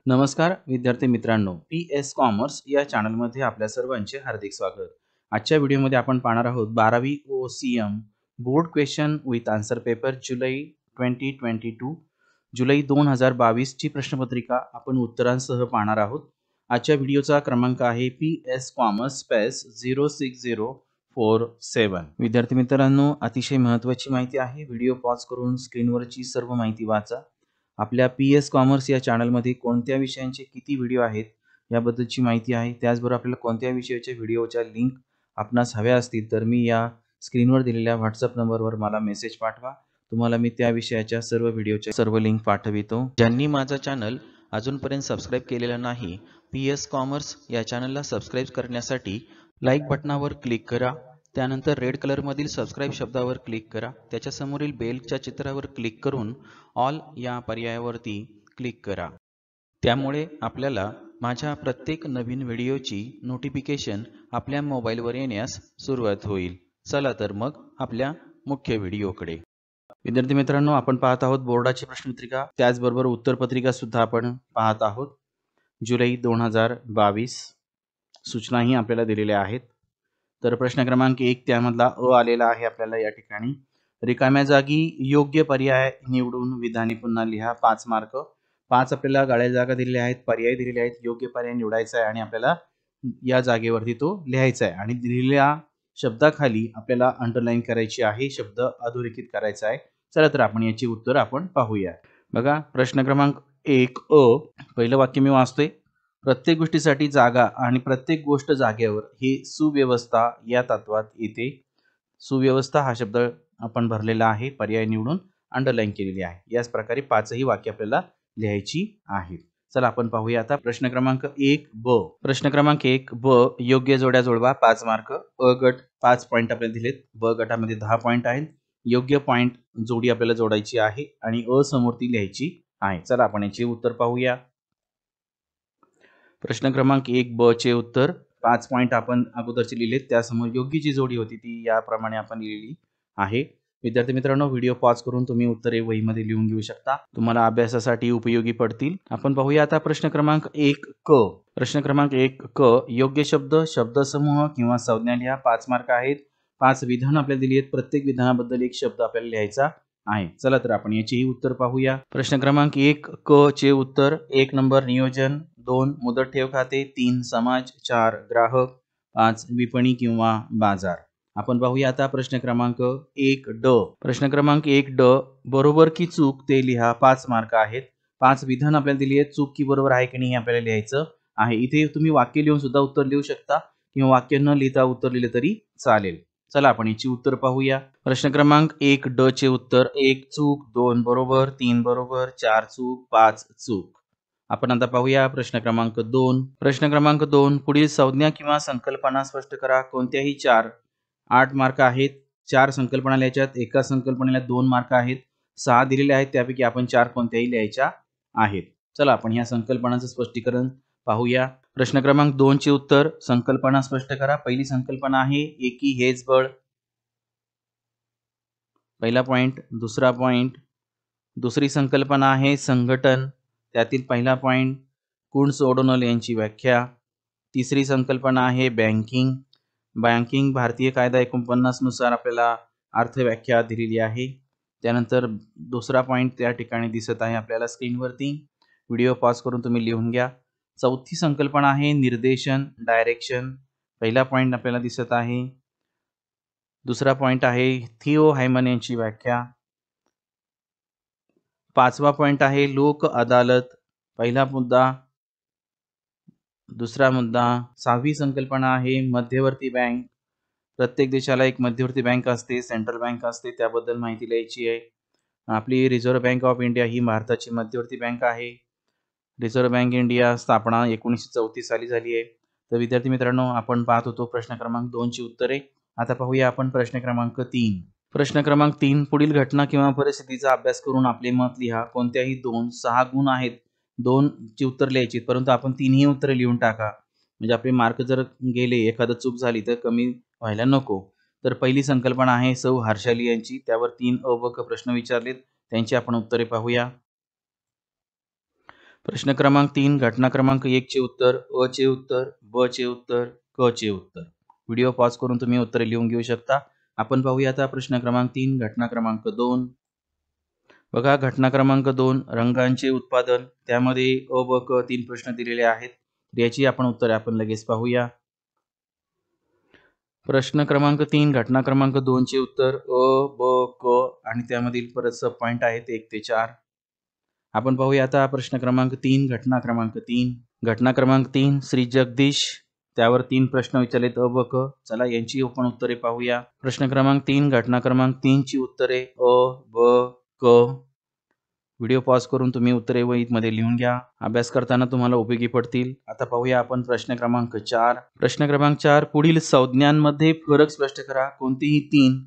नमस्कार विद्यार्थी मित्रांनो, PS कॉमर्स या चॅनलमध्ये आपल्या सर्वांचे हार्दिक स्वागत. आजच्या व्हिडिओमध्ये आपण पाहणार आहोत 12वी OCM board question with answer paper जुलै 2022 ची प्रश्नपत्रिका आपण उत्तरांसह पाहणार आहोत. आजच्या व्हिडिओचा क्रमांक आहे PS कॉमर्स स्पेस 06047. विद्यार्थी मित्रांनो, अतिशय महत्त्वाची माहिती आहे. व्हिडिओ पॉज करून स्क्रीनवरची सर्व माहिती वाचा. आपल्या PS कॉमर्स या चॅनलमध्ये कोणत्या विषयांचे किती व्हिडिओ आहेत याबद्दलची माहिती आहे. त्याचबरोबर आपल्याला कोणत्या विषयाच्या व्हिडिओच्या लिंक आपणास हव्या असतील तर मी या स्क्रीनवर दिलेल्या WhatsApp नंबरवर मला मेसेज पाठवा. तुम्हाला मी त्या विषयाच्या सर्व व्हिडिओच्या सर्व लिंक पाठवितो. ज्यांनी माझा चॅनल अजूनपर्यंत सबस्क्राईब केलेला नाही, PS कॉमर्स या चॅनलला सबस्क्राईब करण्यासाठी लाईक बटनावर क्लिक करा. त्यानंतर रेड कलरमधील सबस्क्राईब शब्दावर क्लिक करा. त्याच्या समोरील बेलच्या चित्रावर क्लिक करून ऑल या पर्यायावरती क्लिक करा. त्यामुळे आपल्याला माझ्या प्रत्येक नवीन व्हिडिओची नोटिफिकेशन आपल्या मोबाईलवर येण्यास सुरुवात होईल. चला तर मग आपल्या मुख्य व्हिडिओकडे. विद्यार्थी मित्रांनो, आपण पाहत आहोत बोर्डाची प्रश्नपत्रिका, त्याचबरोबर उत्तरपत्रिका सुद्धा आपण पाहत आहोत. जुलै 2022 सूचनाही आपल्याला दिलेल्या आहेत. तर प्रश्न क्रमांक 1 त्यामधला आलेला आहे आपल्याला या ठिकाणी. रिकाम्या जागी योग्य पर्याय निवडून विधाने पुन्हा लिहा. 5 मार्क. 5 आपल्याला गाळ्या जागा दिलेल्या आहेत, पर्याय दिलेले आहेत. योग्य पर्याय निवडायचा आहे आणि आपल्याला या जागेवरती तो लिहायचा आहे आणि दिलेल्या शब्दाखाली आपल्याला अंडरलाईन करायची आहे, शब्द अधोरेखित करायचा आहे. चला तर आपण याची उत्तर आपण पाहूया. बघा, प्रश्न क्रमांक 1 पहिलं वाक्य मी वाचतोय. प्रत्येक गोष्टीसाठी जागा आणि प्रत्येक गोष्ट जागेवर हे सुव्यवस्था या तत्वात येते. सुव्यवस्था हा शब्द आपण भरलेला आहे, पर्याय निवडून अंडरलाईन केलेली आहे. याच प्रकारे 5ही वाक्य आपल्याला लिहायची आहेत. चला आपण पाहूया आता प्रश्न क्रमांक 1 ब. प्रश्न क्रमांक 1 ब, योग्य जोड्या जोडवा. 5 मार्क. गट 5 पॉईंट आपल्याला दिलेत. ब गटामध्ये 10 पॉईंट आहेत. योग्य पॉईंट जोडी आपल्याला जोडायची आहे आणि समोर ती लिहायची आहे. चला आपण याचे उत्तर पाहूया. प्रश्न क्रमांक 1 ब चे उत्तर 5 पॉईंट आपण अगोदरचे लिहिलेत, त्यासमोर योग्य जी जोडी होती ती याप्रमाणे आपण लिहिली आहे. विद्यार्थी मित्रांनो, व्हिडिओ पॉज करून तुम्ही उत्तरे वहीमध्ये लिहून घेऊ शकता, तुम्हाला अभ्यासासाठी उपयोगी पडतील. आपण पाहूया आता प्रश्न क्रमांक 1 क. प्रश्न क्रमांक 1 क, योग्य शब्द, शब्दसमूह किंवा संज्ञा लिहा. 5 मार्क आहेत. 5 विधान आपल्याला दिली आहेत. प्रत्येक विधानाबद्दल एक शब्द आपल्याला लिहायचा आहे. चला तर आपण याचेही उत्तर पाहूया. प्रश्न क्रमांक 1 क चे उत्तर 1 नंबर नियोजन, 2 मुदत ठेव खाते, 3 समाज, 4 ग्राहक, 5 विपणी किंवा बाजार. आपण पाहूया आता प्रश्न क्रमांक 1 ड. प्रश्न क्रमांक 1 ड, बरोबर की चूक ते लिहा. 5 मार्क आहेत. 5 विधान आपल्याला दिली आहेत. चूक की बरोबर आहे की नाही हे आपल्याला लिहायचं आहे. इथे तुम्ही वाक्य लिहून सुद्धा उत्तर लिहू शकता किंवा वाक्य न लिहिता उत्तर लिहिले तरी चालेल. चला आपण याची उत्तर पाहूया. प्रश्न क्रमांक 1 ड चे उत्तर 1 चूक, 2 बरोबर, 3 बरोबर, 4 चूक, 5 चूक. आपण आता पाहूया प्रश्न क्रमांक 2. प्रश्न क्रमांक 2, पुढील संज्ञा किंवा संकल्पना स्पष्ट करा. कोणत्याही 4. 8 मार्क आहेत. 4 संकल्पना लिहायच्यात. एका संकल्पनेला 2 मार्क आहेत. 6 दिलेले आहेत, त्यापैकी आपण 4 कोणत्याही लिहायच्या आहेत. चला आपण ह्या संकल्पनांचं स्पष्टीकरण पाहूया. प्रश्न क्रमांक 2 चे उत्तर, संकल्पना स्पष्ट करा. पहिली संकल्पना आहे एकी हेच बळ. पहिला पॉइंट. दुसरा पॉइंट, दुसरी संकल्पना आहे संघटन. त्यातील पहिला पॉइंट, कुंट्स ओडोनल यांची व्याख्या. तिसरी संकल्पना आहे बँकिंग. बँकिंग भारतीय कायदा 49 नुसार आपल्याला अर्थव्याख्या दिलेली आहे. त्यानंतर दुसरा पॉइंट त्या ठिकाणी दिसत आहे आपल्याला स्क्रीनवरती. व्हिडिओ पॉज करून तुम्ही लिहून घ्या. चौथी संकल्पना आहे निर्देशन, डायरेक्शन. पहिला पॉइंट आपल्याला दिसत आहे. दुसरा पॉइंट आहे थियो हायमन यांची व्याख्या. 5वा पॉइंट आहे लोक अदालत. पहिला मुद्दा, दुसरा मुद्दा. 6वी संकल्पना आहे मध्यवर्ती बँक. प्रत्येक देशाला एक मध्यवर्ती बँक असते, सेंट्रल बँक असते, त्याबद्दल माहिती लिहायची आहे. आपली रिझर्व्ह बँक ऑफ इंडिया ही भारताची मध्यवर्ती बँक आहे. रिझर्व्ह बँक इंडिया स्थापना 1934 साली झाली आहे. तर विद्यार्थी मित्रांनो, आपण पाहत होतो प्रश्न क्रमांक 2 ची उत्तरे. आता पाहूया आपण प्रश्न क्रमांक 3. प्रश्न क्रमांक 3, पुढील घटना किंवा परिस्थितीचा अभ्यास करून आपले मत लिहा. कोणत्याही 2. 6 गुण आहेत. 2 ची उत्तर लिहायची, परंतु आपण 3ही उत्तरे लिहून टाका, म्हणजे आपले मार्क जर गेले, एखादा चूक झाली तर कमी व्हायला नको. तर पहिली संकल्पना आहे सौ हर्षाली यांची. त्यावर 3 अ व क प्रश्न विचारलेत, त्यांची आपण उत्तरे पाहूया. प्रश्न क्रमांक 3 घटना क्रमांक 1 चे उत्तर, अ चे उत्तर, ब चे उत्तर, क चे उत्तर. व्हिडिओ पॉज करून तुम्ही उत्तरे लिहून घेऊ शकता. आपण पाहूया आता प्रश्न क्रमांक 3 घटना क्रमांक 2. बघा घटना क्रमांक 2 रंगांचे उत्पादन. त्यामध्ये अ, ब, क 3 प्रश्न दिलेले आहेत. याची आपण उत्तरे आपण लगेच पाहूया. प्रश्न क्रमांक 3 घटना क्रमांक 2 चे उत्तर अ, ब, क आणि त्यामधील परत सब पॉइंट आहेत 1 ते 4. आपण पाहूया आता प्रश्न क्रमांक 3 घटना क्रमांक 3. घटना क्रमांक 3 श्री जगदीश. त्यावर 3 प्रश्न विचारलेत अ, ब, क. चला यांची आपण उत्तरे पाहूया. प्रश्न क्रमांक 3 घटना क्रमांक 3 ची उत्तरे अ, ब, क. व्हिडिओ पॉज करून तुम्ही उत्तरे वहीमध्ये लिहून घ्या. अभ्यास करताना तुम्हाला उपयोगी पडतील. आता पाहूया आपण प्रश्न क्रमांक 4. प्रश्न क्रमांक 4 पुढील संज्ञांमध्ये फरक स्पष्ट करा. कोणतेही 3.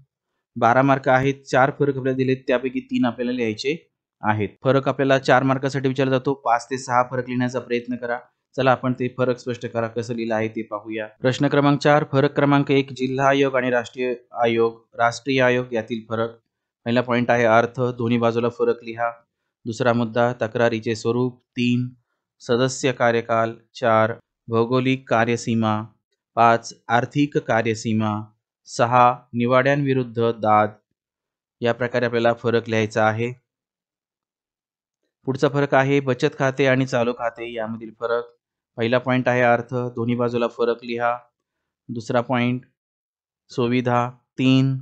12 मार्क आहेत. 4 फरक आपल्याला दिलेत त्यापैकी 3 आपल्याला लिहायचे आहेत. फरक आपल्याला 4 मार्कासाठी विचारला जातो. 5 ते 6 फरक लिहिण्याचा प्रयत्न करा. चला आपण ते फरक स्पष्ट करा कसं लिहिलं आहे ते पाहूया. प्रश्न क्रमांक 4 फरक क्रमांक 1 जिल्हा आयोग आणि राष्ट्रीय आयोग. राष्ट्रीय आयोग यातील फरक. पहिला पॉइंट आहे अर्थ. दोन्ही बाजूला फरक लिहा. दुसरा मुद्दा तक्रारीचे स्वरूप. 3 सदस्य कार्यकाल. 4 भौगोलिक कार्यसीमा. 5 आर्थिक कार्यसीमा. 6 निवाड्यांविरुद्ध दाद. या प्रकारे आपल्याला फरक लिहायचा आहे. पुढचा फरक आहे बचत खाते आणि चालू खाते यामधील फरक. पहिला पॉइंट आहे अर्थ. दोन्ही बाजूला फरक लिहा. दुसरा पॉइंट सुविधा. 3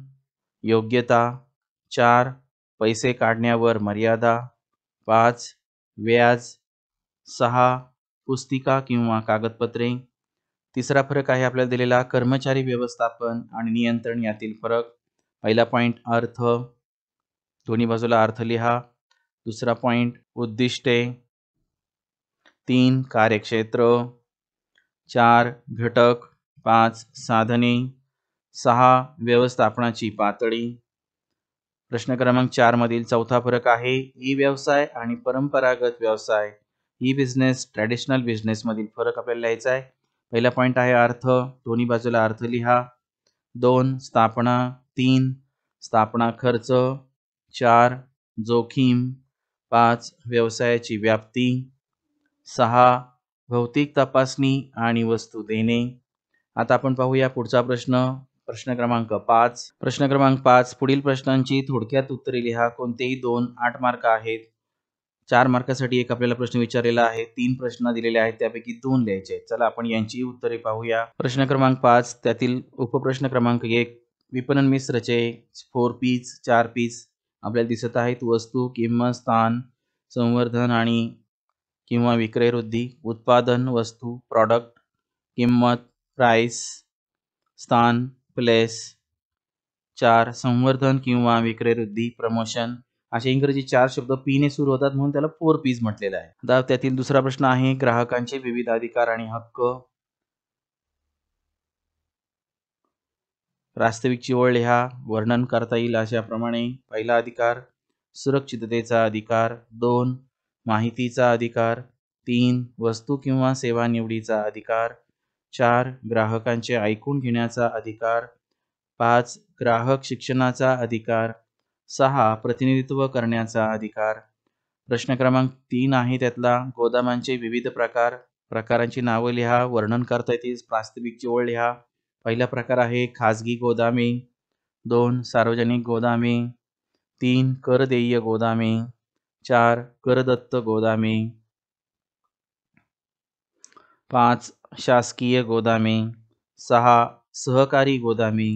योग्यता. 4 पैसे काढण्यावर मर्यादा. 5 व्याज. 6 पुस्तिका किंवा कागदपत्रे. तिसरा फरक आहे आपल्याला दिलेला कर्मचारी व्यवस्थापन आणि नियंत्रण यातील फरक. पहिला पॉइंट अर्थ. दोन्ही बाजूला अर्थ लिहा. दुसरा पॉइंट उद्दिष्टे. 3 कार्यक्षेत्र. 4 घटक. 5 साधने. 6 व्यवस्थापनाची पातळी. प्रश्न क्रमांक 4 मधील चौथा फरक आहे ई व्यवसाय आणि परंपरागत व्यवसाय. ई बिझनेस ट्रॅडिशनल बिझनेस मधील फरक आपल्याला लिहायचा आहे. पहिला पॉइंट आहे अर्थ. दोन्ही बाजूला अर्थ लिहा. 2 स्थापना. 3 स्थापना खर्च. 4 जोखीम. 5 व्यवसायाची व्याप्ती. 6 भौतिक तपासणी आणि वस्तू देणे. आता आपण पाहूया पुढचा प्रश्न. प्रश्न क्रमांक 5. प्रश्न क्रमांक 5 पुढील प्रश्नांची थोडक्यात उत्तरे लिहा. कोणतेही 2 8 मार्क आहेत. 4 मार्कासाठी एक आपल्याला प्रश्न विचारलेला आहे. 3 प्रश्न दिलेले आहेत त्यापैकी 2 लिहायचे. चला आपण यांची उत्तरे पाहूया. प्रश्न क्रमांक 5 त्यातील उपप्रश्न क्रमांक 1 विपणन मिश्रचे 4 P's 4 P's आपल्याला दिसत आहेत. वस्तू, किंमत, स्थान, संवर्धन आणि किंवा विक्रय वृद्धी. उत्पादन, वस्तू, प्रॉडक्ट, किंमत, प्राइस, स्थान, प्लेस. 4 संवर्धन किंवा विक्रय वृद्धी, प्रमोशन. असे इंग्रजी 4 शब्द पी ने सुरू होतात म्हणून त्याला 4 P's म्हटलेलं आहे. आता त्यातील दुसरा प्रश्न आहे ग्राहकांचे विविध अधिकार आणि हक्क. वास्तविकची ओळ लिहा. वर्णन करता येईल अशाप्रमाणे. पहिला अधिकार सुरक्षिततेचा अधिकार. 2 माहितीचा अधिकार. 3 वस्तू किंवा सेवा निवडीचा अधिकार. 4 ग्राहकांचे ऐकून घेण्याचा अधिकार. 5 ग्राहक शिक्षणाचा अधिकार. 6 प्रतिनिधित्व करण्याचा अधिकार. प्रश्न क्रमांक 3 आहे त्यातला गोदामांचे विविध प्रकार. प्रकारांची नावं लिहा. वर्णन करता येतील. वास्तविकची ओळ लिहा. पहिला प्रकार आहे खाजगी गोदामे. 2 सार्वजनिक गोदामे. 3 करदेय गोदामे. 4 करदत्त गोदामे. 5 शासकीय गोदामे. 6 सहकारी गोदामे.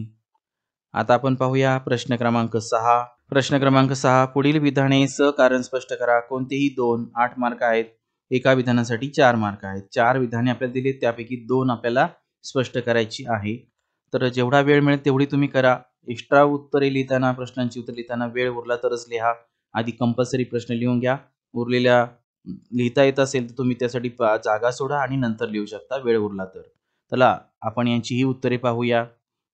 आता आपण पाहूया प्रश्न क्रमांक 6. प्रश्न क्रमांक 6 पुढील विधाने कारण स्पष्ट करा. कोणतेही 2 8 मार्क आहेत. एका विधानासाठी 4 मार्क आहेत. 4 विधाने आपल्याला दिली त्यापैकी 2 आपल्याला स्पष्ट करायची आहे. तर जेवढा वेळ मिळेल तेवढी तुम्ही करा. एक्स्ट्रा उत्तरे लिहिताना प्रश्नांची उत्तरे लिहिताना वेळ उरला तरच लिहा. आधी कंपल्सरी प्रश्न लिहून घ्या. उरलेल्या लिहिता येत असेल तर तुम्ही त्यासाठी जागा सोडा आणि नंतर लिहू शकता वेळ उरला तर. चला आपण यांची ही उत्तरे पाहूया.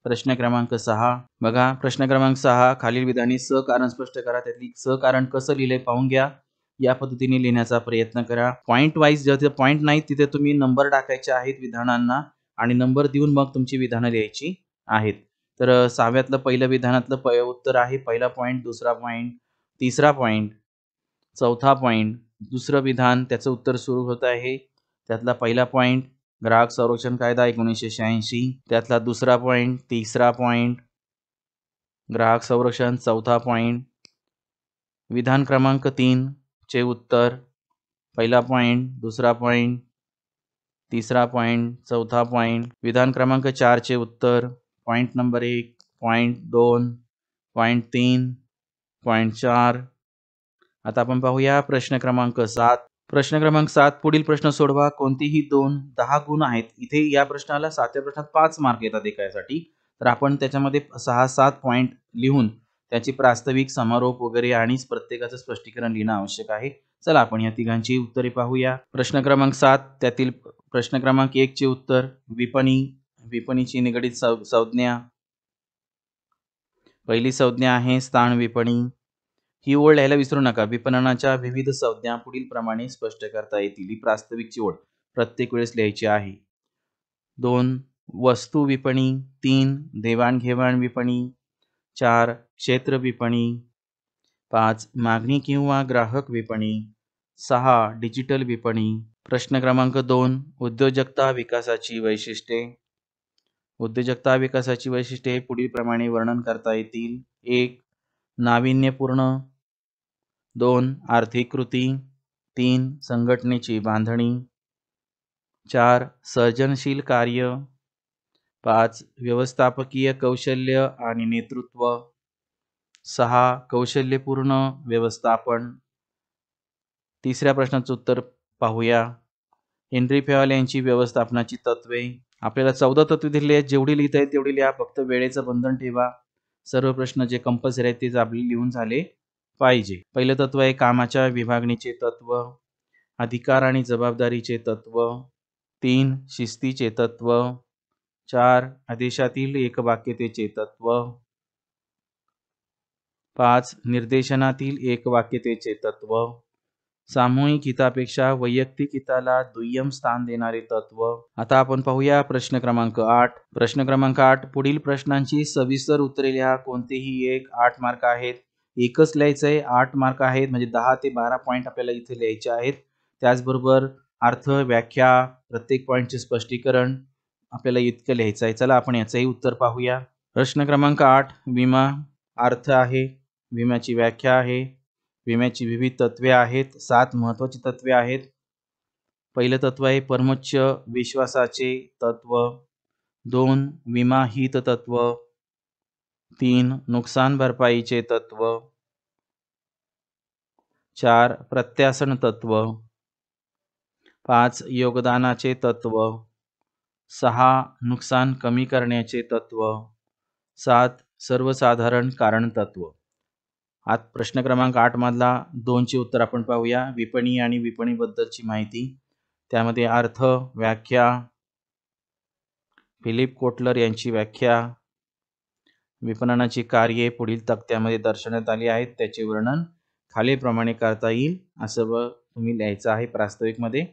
प्रश्न क्रमांक 6 बघा. प्रश्न क्रमांक 6 खालील विधाने कारण स्पष्ट करा. त्यातली कारण कसं लिहिले पाहून घ्या. या पद्धतीने लिहिण्याचा प्रयत्न करा. पॉइंट वाईज जिथे पॉइंट नाही तिथे तुम्ही नंबर टाकायचे आहेत विधानांना आणि नंबर देऊन मग तुमची विधानं लिहायची आहेत. तर 6व्यातलं पहिलं विधानातलं उत्तर आहे पहिला पॉइंट, दुसरा पॉइंट, तिसरा पॉइंट, चौथा पॉइंट, दुसरं विधान त्याचं उत्तर सुरू होत आहे. त्यातला पहिला पॉइंट ग्राहक संरक्षण कायदा 1986, त्यातला दुसरा पॉइंट, तिसरा पॉइंट ग्राहक संरक्षण, चौथा पॉइंट विधान क्रमांक 3 चे उत्तर पहिला पॉइंट, दुसरा पॉइंट, तिसरा पॉइंट, चौथा पॉइंट विधान क्रमांक 4 चे उत्तर point number 1, point 2, point 3, point 4. आता आपण पाहूया प्रश्न क्रमांक 7. प्रश्न क्रमांक 7 पुढील प्रश्न सोडवा. कोणतीही दोन 10 गुण आहेत. इथे या प्रश्नाला 7व्या प्रश्नात 5 मार्क येतात एकासाठी. तर आपण त्याच्यामध्ये 6-7 पॉइंट लिहून त्याची प्रास्ताविक समारोप वगैरे आणि प्रत्येकाचं स्पष्टीकरण लिहिणं आवश्यक आहे. चला आपण या तिघांची उत्तरे पाहूया. प्रश्न क्रमांक 7 त्यातील प्रश्न क्रमांक 1 चे उत्तर विपणी. विपणीची निगडित संज्ञा. पहिली संज्ञा आहे स्थान विपणी. ही ओळ लिहायला विसरू नका. विपणनाच्या विविध संज्ञा पुढील प्रमाणे स्पष्ट करता येतील. ही प्रास्ताविकची ओळ प्रत्येक वेळेस लिहायची आहे. 2 वस्तू विपणी. 3 देवाणघेवाण विपणी. 4 क्षेत्र विपणी. 5 मागणी किंवा ग्राहक विपणी. 6 डिजिटल विपणी. प्रश्न क्रमांक 2 उद्योजकता विकासाची वैशिष्ट्ये. उद्योजकता विकासाची वैशिष्ट्ये पुढील प्रमाणे वर्णन करता येतील. 1 नाविन्यपूर्ण. 2 आर्थिक कृती. 3 संघटनेची बांधणी. 4 सर्जनशील कार्य. 5 व्यवस्थापकीय कौशल्य आणि नेतृत्व. 6 कौशल्यपूर्ण व्यवस्थापन. तिसऱ्या प्रश्नाचं उत्तर पाहूया. हेनरी फेवाल यांची व्यवस्थापनाची तत्वे. आपल्याला 14 तत्वे दिलेली आहेत. जेवढी लिहिता येईल तेवढी लिहा. फक्त वेळेचं बंधन ठेवा. सर्व प्रश्न जे कंपल्सरी आहेत तेच आपले लिहून झाले पाहिजे. पहिलं तत्व आहे कामाच्या विभागणीचे तत्व. अधिकार आणि जबाबदारीचे तत्व. 3 शिस्तीचे तत्व. 4 आदेशातील एकवाक्यतेचे तत्व. 5 निर्देशनातील एकवाक्यतेचे तत्व. सामूहिक हितापेक्षा वैयक्तिक हिताला दुय्यम स्थान देणारे तत्व. आता आपण पाहूया प्रश्न क्रमांक 8. प्रश्न क्रमांक 8 पुढील प्रश्नांची सविस्तर उत्तरे लिहा. कोणतेही एक. 8 मार्क आहेत. एकच लिहायचं आहे. 8 मार्क आहेत म्हणजे 10 ते 12 पॉईंट आपल्याला इथे लिहायचे आहेत. त्याचबरोबर अर्थ, व्याख्या, प्रत्येक पॉईंटचे स्पष्टीकरण आपल्याला इतकं लिहायचं आहे. चला आपण याचंही उत्तर पाहूया. प्रश्न क्रमांक 8 विमा. अर्थ आहे. विम्याची व्याख्या आहे. विम्याची विविध तत्वे आहेत. 7 महत्त्वाची तत्वे आहेत. पहिलं तत्व आहे परमोच्च विश्वासाचे तत्व. 2 विमा हित तत्व. 3 नुकसान भरपाईचे तत्व. 4 प्रत्यासन तत्व. 5 योगदानाचे तत्व. 6 नुकसान कमी करण्याचे तत्व. 7 सर्वसाधारण कारण तत्व. आज प्रश्न क्रमांक 8 मधला 2 चे उत्तर आपण पाहूया. विपणी आणि विपणीबद्दलची माहिती. त्यामध्ये अर्थ, व्याख्या, फिलिप कोटलर यांची व्याख्या, विपणनाची कार्ये पुढील तक्त्यामध्ये दर्शवण्यात आली आहेत. त्याचे वर्णन खालीलप्रमाणे करता येईल असं तुम्ही लिहायचं आहे प्रास्ताविकमध्ये.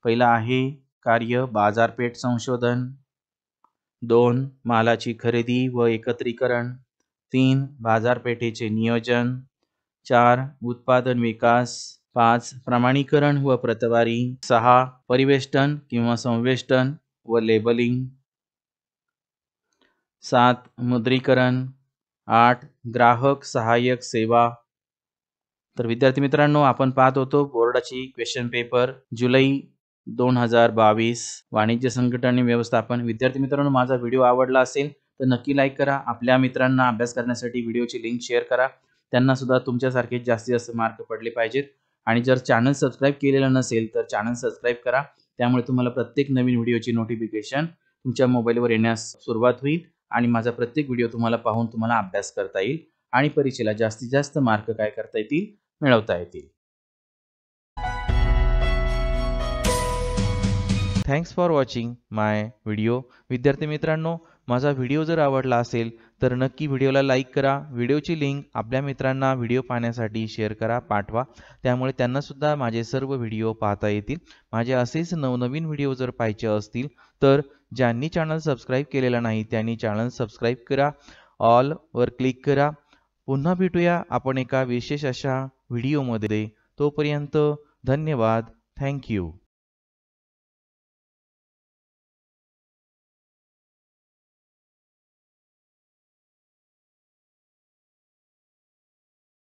पहिला आहे कार्य बाजारपेठ संशोधन. 2 मालाची खरेदी व एकत्रीकरण. 3 बाजारपेठेचे नियोजन. 4 उत्पादन विकास. 5 प्रमाणीकरण व प्रतवारी. 6 परिवेष्टन किंवा संवेष्टन व लेबलिंग. 7 मुद्रीकरण. 8 ग्राहक सहाय्यक सेवा. तर विद्यार्थी मित्रांनो आपण पाहत होतो बोर्डाची क्वेश्चन पेपर जुलै 2022 वाणिज्य संघटन आणि व्यवस्थापन. विद्यार्थी मित्रांनो माझा व्हिडिओ आवडला असेल तर नक्की लाईक करा. आपल्या मित्रांना अभ्यास करण्यासाठी व्हिडिओची लिंक शेअर करा. त्यांना सुद्धा तुमच्यासारखे जास्तीत जास्त मार्क पडले पाहिजेत. आणि जर चॅनल सबस्क्राईब केलेलं नसेल तर चॅनल सबस्क्राईब करा. त्यामुळे तुम्हाला प्रत्येक नवीन व्हिडिओची नोटिफिकेशन तुमच्या मोबाईलवर येण्यास सुरुवात होईल आणि माझा प्रत्येक व्हिडिओ तुम्हाला पाहून तुम्हाला अभ्यास करता येईल आणि परीक्षेला जास्तीत जास्त मार्क काय करता येतील मिळवता येतील. Thanks for watching my video. विद्यार्थी मित्रांनो माझा व्हिडिओ जर आवडला असेल तर नक्की व्हिडिओला लाईक करा. व्हिडिओची लिंक आपल्या मित्रांना व्हिडिओ पाहण्यासाठी शेअर करा, पाठवा. त्यामुळे त्यांना सुद्धा माझे सर्व व्हिडिओ पाहता येतील. माझे असेच नवनवीन व्हिडिओ जर पाहायचे असतील तर ज्यांनी चॅनल सबस्क्राईब केलेला नाही त्यांनी चॅनल सबस्क्राईब करा. ऑल वर क्लिक करा. पुन्हा भेटूया आपण एका विशेष अशा व्हिडिओमध्ये. तोपर्यंत धन्यवाद. Thank you.